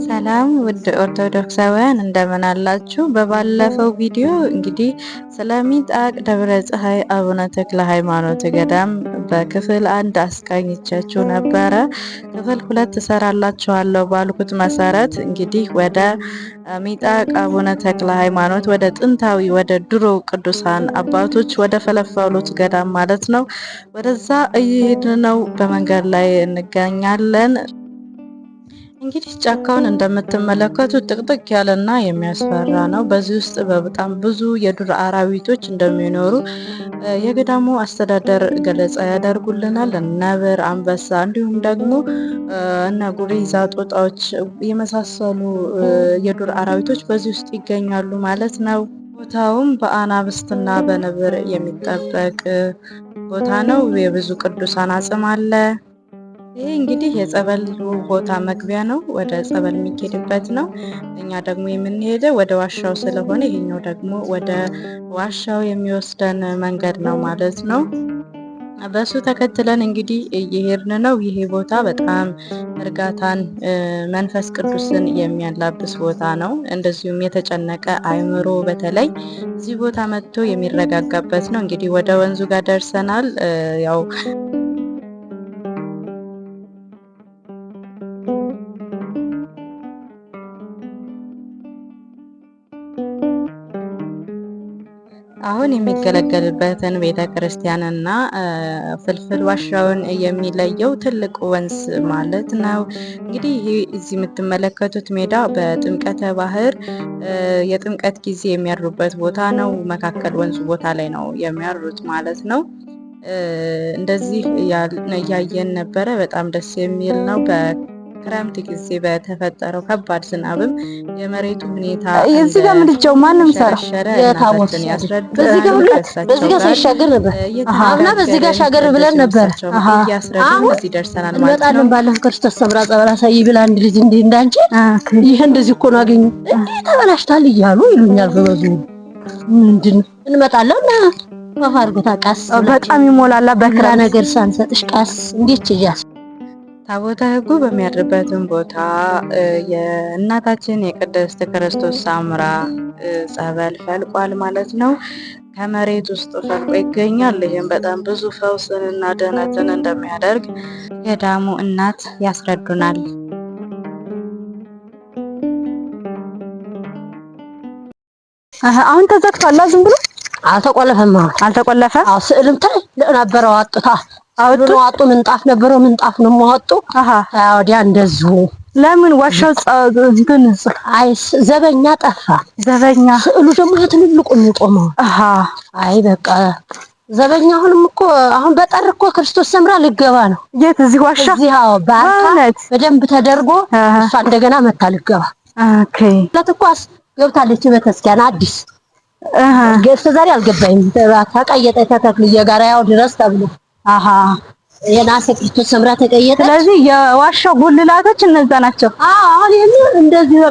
ሰላም ውድ ኦርቶዶክሳውያን እንደምን አላችሁ? በባለፈው ቪዲዮ እንግዲህ ስለ ሚጣቅ ደብረ ፀሐይ አቡነ ተክለ ሃይማኖት ገዳም በክፍል 1 አስቃኝቻችሁ ነበረ። ክፍል 2 እሰራላችኋለሁ ባልኩት መሰረት እንግዲህ ወደ ሚጣቅ አቡነ ተክለ ሃይማኖት ወደ ጥንታዊ ወደ ድሮ ቅዱሳን አባቶች ወደ ፈለፈሉት ገዳም ማለት ነው፣ ወደዛ እየሄድን ነው። በመንገድ ላይ እንገኛለን። እንግዲህ ጫካውን እንደምትመለከቱት ጥቅጥቅ ያለና የሚያስፈራ ነው። በዚህ ውስጥ በጣም ብዙ የዱር አራዊቶች እንደሚኖሩ የገዳሙ አስተዳደር ገለጻ ያደርጉልናል። ነብር፣ አንበሳ እንዲሁም ደግሞ እነ ጉሬዛ፣ ጦጣዎች የመሳሰሉ የዱር አራዊቶች በዚህ ውስጥ ይገኛሉ ማለት ነው። ቦታውም በአናብስትና በነብር የሚጠበቅ ቦታ ነው። የብዙ ቅዱሳን አጽም አለ። ይሄ እንግዲህ የጸበሉ ቦታ መግቢያ ነው። ወደ ጸበል የሚኬድበት ነው። እኛ ደግሞ የምንሄደው ወደ ዋሻው ስለሆነ ይሄኛው ደግሞ ወደ ዋሻው የሚወስደን መንገድ ነው ማለት ነው። በሱ ተከትለን እንግዲህ እየሄድን ነው። ይሄ ቦታ በጣም እርጋታን መንፈስ ቅዱስን የሚያላብስ ቦታ ነው። እንደዚሁም የተጨነቀ አእምሮ በተለይ እዚህ ቦታ መጥቶ የሚረጋጋበት ነው። እንግዲህ ወደ ወንዙ ጋር ደርሰናል። ያው አሁን የሚገለገልበትን ቤተ ክርስቲያንና ፍልፍል ዋሻውን የሚለየው ትልቁ ወንዝ ማለት ነው። እንግዲህ ይህ እዚህ የምትመለከቱት ሜዳ በጥምቀተ ባህር የጥምቀት ጊዜ የሚያድሩበት ቦታ ነው። መካከል ወንዙ ቦታ ላይ ነው የሚያድሩት ማለት ነው። እንደዚህ እያየን ነበረ። በጣም ደስ የሚል ነው። ክረምት ጊዜ በተፈጠረው ከባድ ዝናብም የመሬቱ ሁኔታ እዚህ ጋር ምድጃው ማንም ሰራ የታወሰን ያስረዳል። በዚህ ጋር ሲሻገር ነበር አሁን በዚህ ጋር ሻገር ብለን ነበር። ያስረዳል። እዚህ ደርሰናል ማለት ነው። እንመጣለን። ባለፈው ክርስቶስ ሰምራ ጸበል አሳይ ብላ አንድ ልጅ እንዲህ እንዳንቺ ይሄ እንደዚህ እኮ ነው አገኙ እንዴ ተበላሽታል እያሉ ይሉኛል። በበዙ ምንድን እንመጣለን ወፋርጎታ ቃስ በጣም ይሞላላ በክራ ነገር ሳንሰጥሽ ቃስ እንዴት ይያስ ታቦተ ሕጉ በሚያድርበትን ቦታ የእናታችን የቅድስት ክርስቶስ ሰምራ ጸበል ፈልቋል ማለት ነው። ከመሬት ውስጥ ፈልቆ ይገኛል። ይህም በጣም ብዙ ፈውስንና ድህነትን እንደሚያደርግ ገዳሙ እናት ያስረዱናል። አሁን ተዘግቷል። ዝም ብሎ አልተቆለፈም። አልተቆለፈ። አዎ ስዕልም ታይ ነበረው አጥታ አውጡ ምንጣፍ ነበረው። ምንጣፍ ነው ማወጡ። ወዲያ እንደዚሁ ለምን ዋሻው እንትን አይ ዘበኛ ጠፋ። ዘበኛ ስዕሉ ደግሞ የትልልቁ የሚቆመው አይ በቃ ዘበኛ አሁንም እኮ አሁን በጠር እኮ ክርስቶስ ሰምራ ልገባ ነው። የት እዚህ ዋሻ እዚህ ባርካ በደንብ ተደርጎ እሷ እንደገና መታ ልገባ ኦኬ ለተቋስ ገብታለች። በተስኪያን አዲስ ገስተ ዛሬ አልገባኝም። ተቀየጠ ተተክልየ ጋር ያው ድረስ ተብሎ የናሰ ክርስቶስ ሰምራ ተቀየጠ። ስለዚህ የዋሻው ጉልላቶች እነዛ ናቸው። አሁን እንደዚህ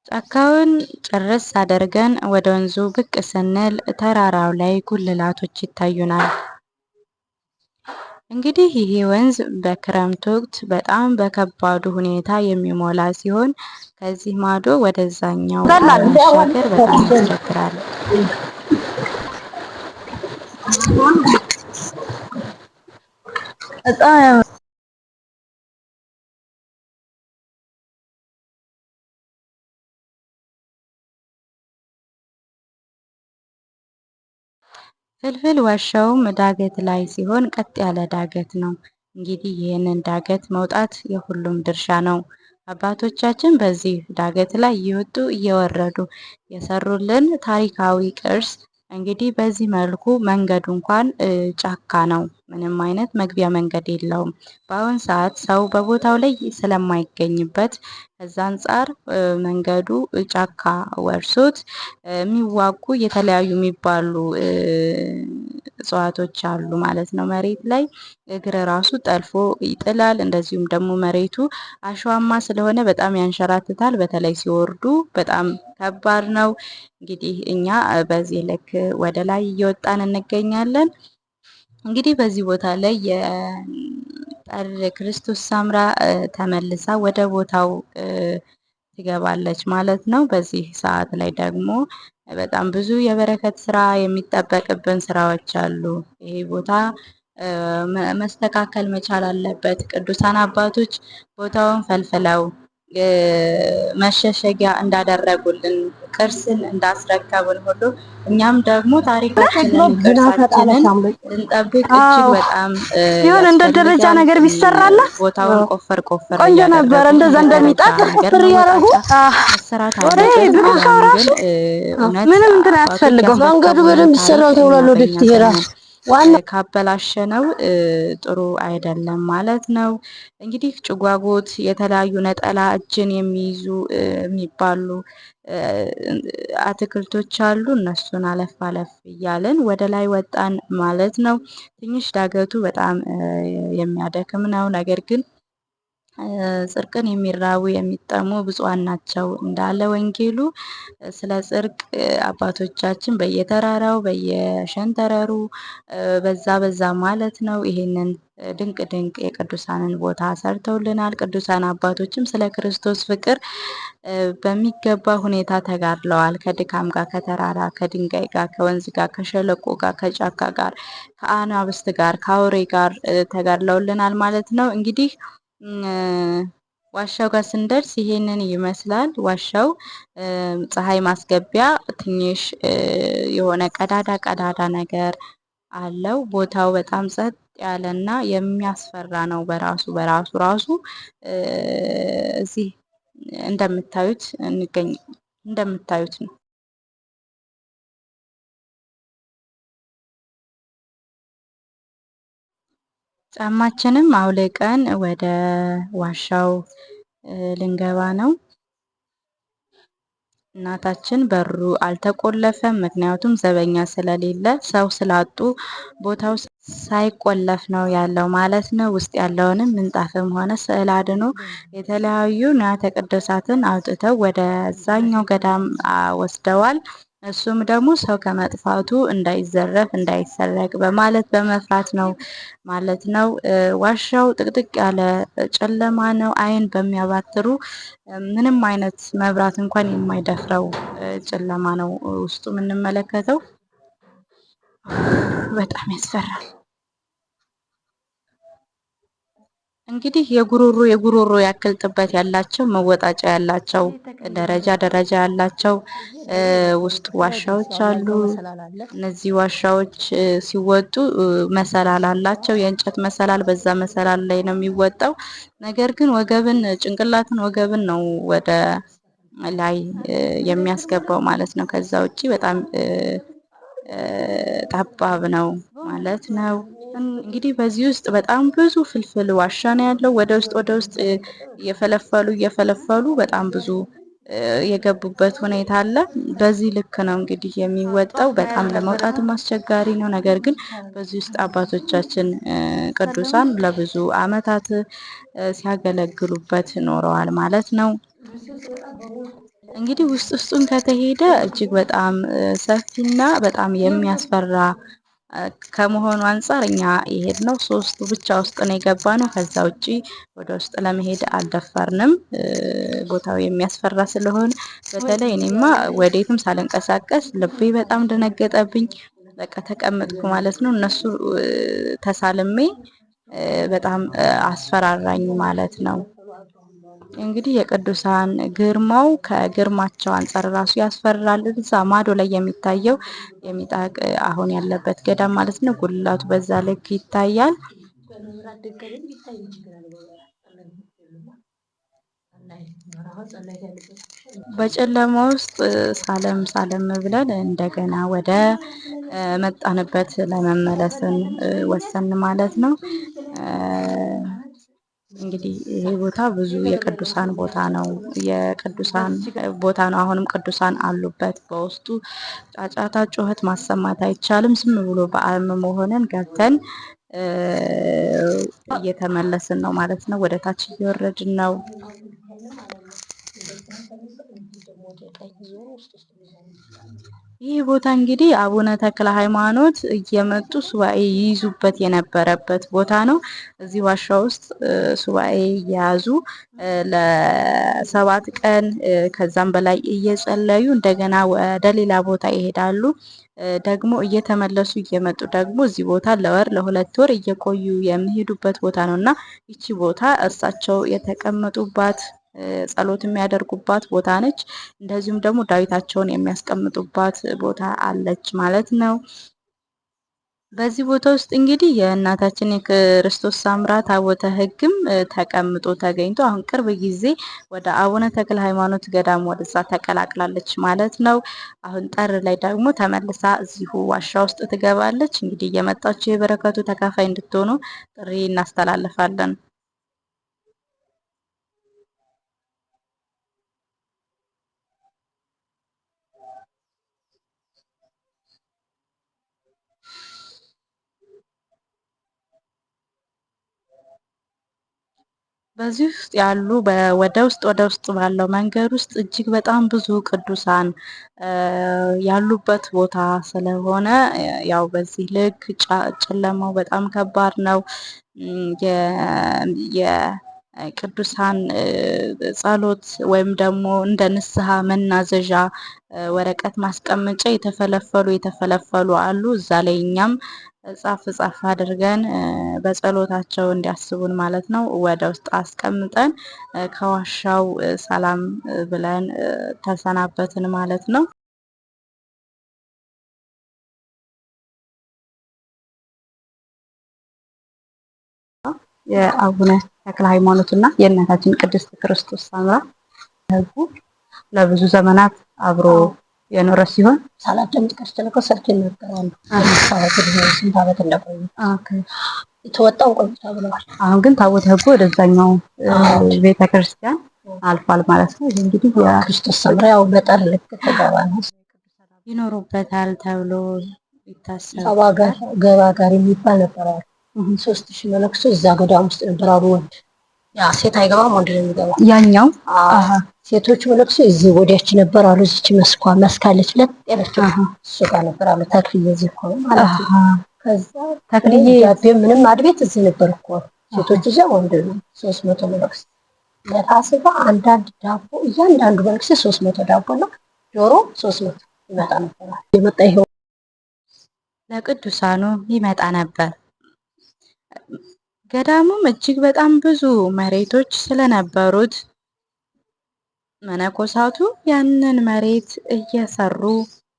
ጫካውን ጨርስ አድርገን ወደ ወንዙ ብቅ ስንል ተራራው ላይ ጉልላቶች ይታዩናል። እንግዲህ ይሄ ወንዝ በክረምት ወቅት በጣም በከባዱ ሁኔታ የሚሞላ ሲሆን ከዚህ ማዶ ወደዛኛው መሻገር በጣም ያስቸግራል። ፍልፍል ዋሻውም ዳገት ላይ ሲሆን ቀጥ ያለ ዳገት ነው። እንግዲህ ይህንን ዳገት መውጣት የሁሉም ድርሻ ነው። አባቶቻችን በዚህ ዳገት ላይ እየወጡ እየወረዱ የሰሩልን ታሪካዊ ቅርስ እንግዲህ በዚህ መልኩ መንገዱ እንኳን ጫካ ነው። ምንም አይነት መግቢያ መንገድ የለውም። በአሁን ሰዓት ሰው በቦታው ላይ ስለማይገኝበት ከዛ አንጻር መንገዱ ጫካ ወርሶት የሚዋጉ የተለያዩ የሚባሉ እጽዋቶች አሉ ማለት ነው። መሬት ላይ እግር ራሱ ጠልፎ ይጥላል። እንደዚሁም ደግሞ መሬቱ አሸዋማ ስለሆነ በጣም ያንሸራትታል። በተለይ ሲወርዱ በጣም ከባድ ነው። እንግዲህ እኛ በዚህ ልክ ወደ ላይ እየወጣን እንገኛለን። እንግዲህ በዚህ ቦታ ላይ ክርስቶስ ሳምራ ተመልሳ ወደ ቦታው ትገባለች ማለት ነው። በዚህ ሰዓት ላይ ደግሞ በጣም ብዙ የበረከት ስራ የሚጠበቅብን ስራዎች አሉ። ይሄ ቦታ መስተካከል መቻል አለበት። ቅዱሳን አባቶች ቦታውን ፈልፍለው መሸሸጊያ እንዳደረጉልን ቅርስን እንዳስረከቡን ሁሉ እኛም ደግሞ ታሪካችንን ቅርሳችንን ልንጠብቅ እጅግ በጣም ይሁን እንደ ደረጃ ነገር ቢሰራላ ቦታውን ቆፈር ቆፈር ቆንጆ ነበረ። እንደዛ እንደሚጣጥ ፍር እያደረጉ መሰራት አለበት። ግን እውነት ምንም እንትን አያስፈልገው። መንገዱ በደንብ ይሰራል ተብሏል። ወደፊት ይሄዳል። ካበላሸነው ጥሩ አይደለም ማለት ነው። እንግዲህ ጭጓጎት፣ የተለያዩ ነጠላ እጅን የሚይዙ የሚባሉ አትክልቶች አሉ። እነሱን አለፍ አለፍ እያልን ወደ ላይ ወጣን ማለት ነው። ትንሽ ዳገቱ በጣም የሚያደክም ነው። ነገር ግን ጽድቅን የሚራቡ የሚጠሙ ብፁዓን ናቸው እንዳለ ወንጌሉ። ስለ ጽድቅ አባቶቻችን በየተራራው በየሸንተረሩ በዛ ማለት ነው ይሄንን ድንቅ ድንቅ የቅዱሳንን ቦታ ሰርተውልናል። ቅዱሳን አባቶችም ስለ ክርስቶስ ፍቅር በሚገባ ሁኔታ ተጋድለዋል። ከድካም ጋር፣ ከተራራ ከድንጋይ ጋር፣ ከወንዝ ጋር፣ ከሸለቆ ጋር፣ ከጫካ ጋር፣ ከአናብስት ጋር፣ ከአውሬ ጋር ተጋድለውልናል ማለት ነው። እንግዲህ ዋሻው ጋር ስንደርስ ይሄንን ይመስላል። ዋሻው ፀሐይ ማስገቢያ ትንሽ የሆነ ቀዳዳ ነገር አለው። ቦታው በጣም ጸጥ ያለና የሚያስፈራ ነው። በራሱ እዚህ እንደምታዩት ነው። ጫማችንም አውልቀን ወደ ዋሻው ልንገባ ነው። እናታችን በሩ አልተቆለፈም፣ ምክንያቱም ዘበኛ ስለሌለ ሰው ስላጡ ቦታው ሳይቆለፍ ነው ያለው ማለት ነው። ውስጥ ያለውንም ምንጣፍም ሆነ ስዕል አድኖ የተለያዩ ንዋያተ ቅድሳትን አውጥተው ወደዛኛው ገዳም ወስደዋል። እሱም ደግሞ ሰው ከመጥፋቱ እንዳይዘረፍ እንዳይሰረቅ በማለት በመፍራት ነው ማለት ነው። ዋሻው ጥቅጥቅ ያለ ጨለማ ነው። ዓይን በሚያባትሩ ምንም አይነት መብራት እንኳን የማይደፍረው ጨለማ ነው ውስጡ የምንመለከተው። በጣም ያስፈራል። እንግዲህ የጉሮሮ ያክል ጥበት ያላቸው መወጣጫ ያላቸው ደረጃ ያላቸው ውስጥ ዋሻዎች አሉ። እነዚህ ዋሻዎች ሲወጡ መሰላል አላቸው፣ የእንጨት መሰላል። በዛ መሰላል ላይ ነው የሚወጣው። ነገር ግን ወገብን ነው ወደ ላይ የሚያስገባው ማለት ነው። ከዛ ውጪ በጣም ጠባብ ነው ማለት ነው። እንግዲህ በዚህ ውስጥ በጣም ብዙ ፍልፍል ዋሻ ነው ያለው። ወደ ውስጥ እየፈለፈሉ በጣም ብዙ የገቡበት ሁኔታ አለ። በዚህ ልክ ነው እንግዲህ የሚወጣው። በጣም ለመውጣትም አስቸጋሪ ነው። ነገር ግን በዚህ ውስጥ አባቶቻችን ቅዱሳን ለብዙ ዓመታት ሲያገለግሉበት ኖረዋል ማለት ነው። እንግዲህ ውስጡን ከተሄደ እጅግ በጣም ሰፊና በጣም የሚያስፈራ ከመሆኑ አንፃር እኛ የሄድነው ሶስቱ ብቻ ውስጥ ነው የገባነው። ከዛ ውጪ ወደ ውስጥ ለመሄድ አልደፈርንም፣ ቦታው የሚያስፈራ ስለሆነ። በተለይ እኔማ ወዴትም ሳልንቀሳቀስ ልቤ በጣም ደነገጠብኝ። በቃ ተቀመጥኩ ማለት ነው። እነሱ ተሳልሜ በጣም አስፈራራኝ ማለት ነው። እንግዲህ የቅዱሳን ግርማው ከግርማቸው አንፃር ራሱ ያስፈራል። እዛ ማዶ ላይ የሚታየው የሚጣቅ አሁን ያለበት ገዳም ማለት ነው። ጉልላቱ በዛ ልክ ይታያል። በጨለማ ውስጥ ሳለም ብለን እንደገና ወደ መጣንበት ለመመለስን ወሰን ማለት ነው። እንግዲህ ይሄ ቦታ ብዙ የቅዱሳን ቦታ ነው። አሁንም ቅዱሳን አሉበት በውስጡ። ጫጫታ፣ ጩኸት ማሰማት አይቻልም። ዝም ብሎ በአርምሞ ሆነን ገብተን እየተመለስን ነው ማለት ነው። ወደ ታች እየወረድን ነው። ይህ ቦታ እንግዲህ አቡነ ተክለ ሃይማኖት እየመጡ ሱባኤ ይይዙበት የነበረበት ቦታ ነው። እዚህ ዋሻ ውስጥ ሱባኤ እየያዙ ለ7 ቀን ከዛም በላይ እየጸለዩ እንደገና ወደ ሌላ ቦታ ይሄዳሉ። ደግሞ እየተመለሱ እየመጡ ደግሞ እዚህ ቦታ ለወር ለ2 ወር እየቆዩ የሚሄዱበት ቦታ ነው እና ይቺ ቦታ እርሳቸው የተቀመጡባት ጸሎት የሚያደርጉባት ቦታ ነች። እንደዚሁም ደግሞ ዳዊታቸውን የሚያስቀምጡባት ቦታ አለች ማለት ነው። በዚህ ቦታ ውስጥ እንግዲህ የእናታችን የክርስቶስ ሰምራ ታቦተ ሕግም ተቀምጦ ተገኝቶ አሁን ቅርብ ጊዜ ወደ አቡነ ተክለ ሃይማኖት ገዳም ወደዛ ተቀላቅላለች ማለት ነው። አሁን ጥር ላይ ደግሞ ተመልሳ እዚሁ ዋሻ ውስጥ ትገባለች። እንግዲህ እየመጣችሁ የበረከቱ ተካፋይ እንድትሆኑ ጥሪ እናስተላልፋለን። በዚህ ውስጥ ያሉ ወደ ውስጥ ባለው መንገድ ውስጥ እጅግ በጣም ብዙ ቅዱሳን ያሉበት ቦታ ስለሆነ ያው በዚህ ልክ ጨለማው በጣም ከባድ ነው። የቅዱሳን ጸሎት ወይም ደግሞ እንደ ንስሐ መናዘዣ ወረቀት ማስቀመጫ የተፈለፈሉ አሉ። እዛ ላይ እኛም ጻፍ አድርገን በጸሎታቸው እንዲያስቡን ማለት ነው ወደ ውስጥ አስቀምጠን ከዋሻው ሰላም ብለን ተሰናበትን ማለት ነው። የአቡነ ተክለ ሃይማኖት እና የእናታችን ቅድስት ክርስቶስ ሰምራ ሕጉ ለብዙ ዘመናት አብሮ የኖረ ሲሆን ሳላደምጥ ቀርቼ ሰርቼ ይናገራሉ። ስንት ዓመት እንደቆዩ የተወጣው ቆይታ ብለዋል። አሁን ግን ታቦተ ሕጉ ወደዛኛው ቤተክርስቲያን አልፏል ማለት ነው። ይሄ እንግዲህ የክርስቶስ ሰምራ ያው በጠር ልክ ተገባ ነው ይኖሩበታል ተብሎ ይታሰባል። ገባ ጋር የሚባል ነበር። 3000 መነኩሴ እዛ ገዳም ውስጥ ነበር አሉ። ወንድ ያ ሴት አይገባም፣ ወንድ ነው የሚገባው። ያኛው ሴቶቹ መነኩሴ እዚህ ወዲያች ነበር አሉ። እዚች መስካለች ሁለት ያለች እሱ ጋር ነበር አሉ። ተክልዬ እዚህ እኮ ማለት ነው። ከዛ ተክልዬ ዳቤ ምንም አድቤት እዚህ ነበር እኮ ሴቶቹ እዚያ፣ ወንድ ነው 300 መነኩሴ። ለፋሲካ አንዳንድ ዳቦ እያንዳንዱ መነኩሴ 300 ዳቦ እና ዶሮ 300 ይመጣ ነበር። የመጣ ይሄው ለቅዱሳኑ ይመጣ ነበር። ገዳሙም እጅግ በጣም ብዙ መሬቶች ስለነበሩት መነኮሳቱ ያንን መሬት እየሰሩ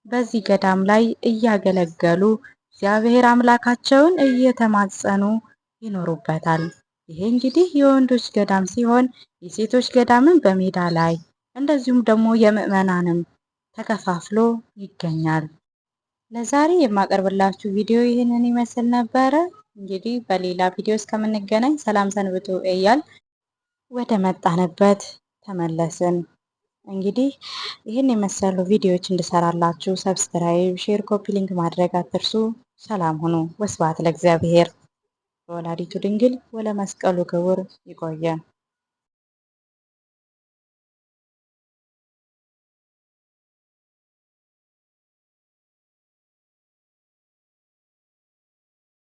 በዚህ ገዳም ላይ እያገለገሉ እግዚአብሔር አምላካቸውን እየተማጸኑ ይኖሩበታል። ይሄ እንግዲህ የወንዶች ገዳም ሲሆን የሴቶች ገዳምን በሜዳ ላይ እንደዚሁም ደግሞ የምዕመናንም ተከፋፍሎ ይገኛል። ለዛሬ የማቀርብላችሁ ቪዲዮ ይህንን ይመስል ነበረ። እንግዲህ በሌላ ቪዲዮ እስከምንገናኝ ሰላም ሰንብቱ እያል ወደ መጣንበት ተመለስን። እንግዲህ ይህን የመሰሉ ቪዲዮዎች እንድሰራላችሁ ሰብስክራይብ፣ ሼር፣ ኮፒ ሊንክ ማድረግ አትርሱ። ሰላም ሁኑ። ወስብሐት ለእግዚአብሔር ወለወላዲቱ ድንግል ወለመስቀሉ ክቡር። ይቆየን።